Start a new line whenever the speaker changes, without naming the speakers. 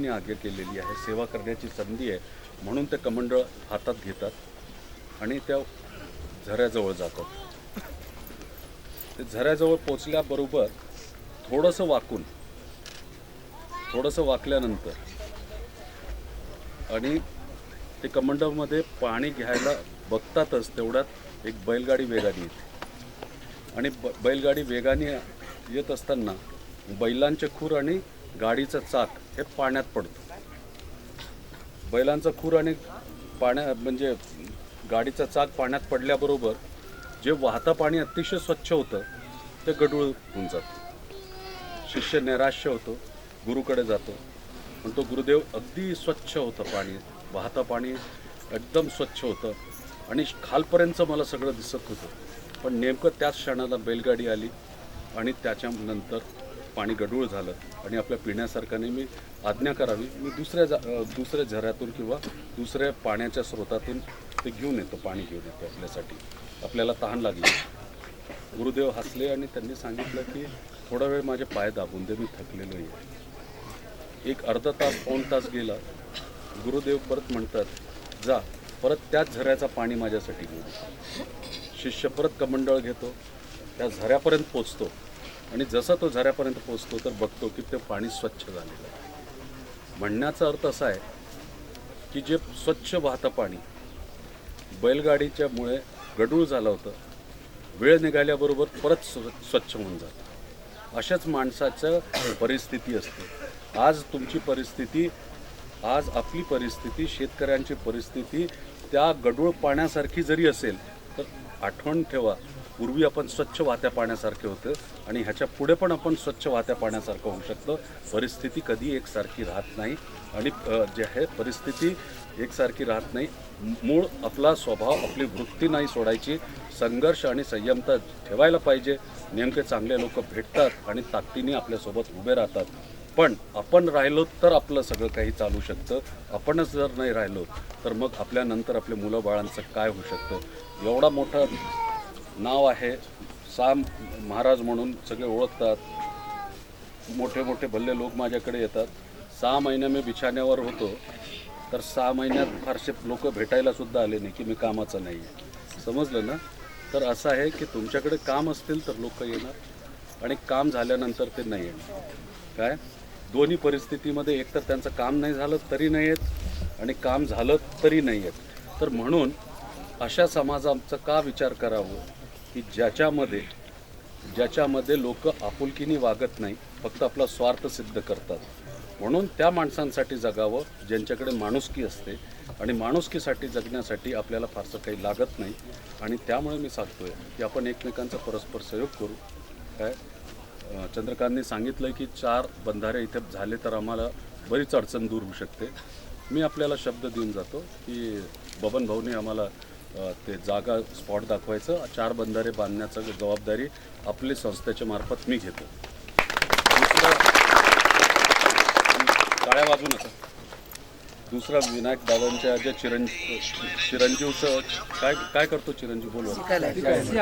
लोकांनी आज्ञा केलेली आहे, सेवा करण्याची संधी आहे म्हणून ते कमंडळ हातात घेतात आणि त्या झऱ्याजवळ जातात. ते झऱ्याजवळ पोचल्याबरोबर थोडंसं वाकल्यानंतर आणि ते कमंडळमध्ये पाणी घ्यायला बघतातच तेवढ्यात एक बैलगाडी वेगाने येते आणि बैलगाडी वेगाने येत असताना बैलांचे खूर आणि गाडीचं चाक हे पाण्यात पडतं. बैलांचं खूर आणि म्हणजे गाडीचं चाक पाण्यात पडल्याबरोबर जे वाहतं पाणी अतिशय स्वच्छ होतं ते गढूळ होऊन जातं. शिष्य नैराश्य होतो, गुरुकडे जातो, पण तो गुरुदेव अगदी स्वच्छ होतं, पाणी वाहतं पाणी एकदम स्वच्छ होतं आणि खालपर्यंत मला सगळं दिसत होतं. पण नेमकं त्याच क्षणाला बैलगाडी आली आणि त्याच्यानंतर पाणी गढूळ झालं आणि आपल्या पिण्यासारखं नाही. मी आज्ञा करावी, मी दुसऱ्या झऱ्यातून किंवा दुसऱ्या पाण्याच्या स्रोतातून ते घेऊन येतो, पाणी घेऊन येतो आपल्यासाठी, आपल्याला तहान लागली. गुरुदेव हसले आणि त्यांनी सांगितलं की थोडा वेळ माझे पाय दाबून दे, मी थकलेलो आहे. एक अर्धा तास पाऊण तास गेला. गुरुदेव परत म्हणतात, जा परत त्याच झऱ्याचं पाणी माझ्यासाठी घेऊन. शिष्य परत कमंडळ घेतो, त्या झऱ्यापर्यंत पोचतो आणि जसा तो झऱ्यापर्यंत पोचतो तर बघतो की ते पाणी स्वच्छ झालेलं आहे. म्हणण्याचा अर्थ असा आहे की जे स्वच्छ वाहतं पाणी बैलगाडीच्यामुळे गढूळ झालं होतं, वेळ निघाल्याबरोबर परत स्वच्छ होऊन जातं. अशाच माणसाचं परिस्थिती असते. आज तुमची परिस्थिती, आज आपली परिस्थिती, शेतकऱ्यांची परिस्थिती त्या गढूळ पाण्यासारखी जरी असेल तर आठवण ठेवा, पूर्वी आपण स्वच्छ वाहत्या पाण्यासारखे होतं आणि ह्याच्या पुढे पण आपण स्वच्छ वाहत्या पाण्यासारखं होऊ शकतं. परिस्थिती कधी एकसारखी राहत नाही आणि जे आहे परिस्थिती एकसारखी राहत नाही. मूळ आपला स्वभाव, आपली वृत्ती नाही सोडायची, संघर्ष आणि संयमता ठेवायला पाहिजे. नेमके चांगले लोक भेटतात आणि ताकदीने आपल्यासोबत उभे राहतात. पण आपण राहिलो तर आपलं सगळं काही चालू शकतं. आपणच जर नाही राहिलो तर मग आपल्यानंतर आपल्या मुलं बाळांचं काय होऊ शकतं. एवढा मोठा नाव आहे, साम महाराज म्हणून सगळे ओळखतात, मोठे मोठे भल्ले लोक माझ्याकडे येतात. 6 महिने मी बिछाण्यावर होतो तर 6 महिन्यात फारसे लोक भेटायला सुद्धा आले नाही की मी कामाचं नाही आहे. समजलं ना? तर असं आहे की तुमच्याकडे काम असतील तर लोक येणार आणि काम झाल्यानंतर ते नाही येणार. काय दोन्ही परिस्थितीमध्ये एकतर त्यांचं काम नाही झालं तरी नाही येत आणि काम झालं तरी नाही येत. तर म्हणून अशा समाजाचा का विचार करावं की ज्याच्यामध्ये लोक आपुलकीने वागत नाही, फक्त आपला स्वार्थ सिद्ध करतात. म्हणून त्या माणसांसाठी जगावं ज्यांच्याकडे माणुसकी असते आणि माणुसकीसाठी जगण्यासाठी आपल्याला फारसं काही लागत नाही. आणि त्यामुळे मी सांगतोय की आपण एकमेकांचा परस्पर सहयोग करू. काय चंद्रकांतनी सांगितलं की 4 बंधारे इथे झाले तर आम्हाला बरीच अडचण दूर होऊ शकते. मी आपल्याला शब्द देऊन जातो की बबन भाऊने आम्हाला ते जागा स्पॉट दाखवायचं, 4 बंधारे बांधण्याची जबाबदारी आपली संस्थेच्या मार्फत मी घेतो. टाळ्या वाजू नका. दुसरा विनायक दादांच्या जे चिरंजीवचं काय करतो चिरंजीव बोलवा.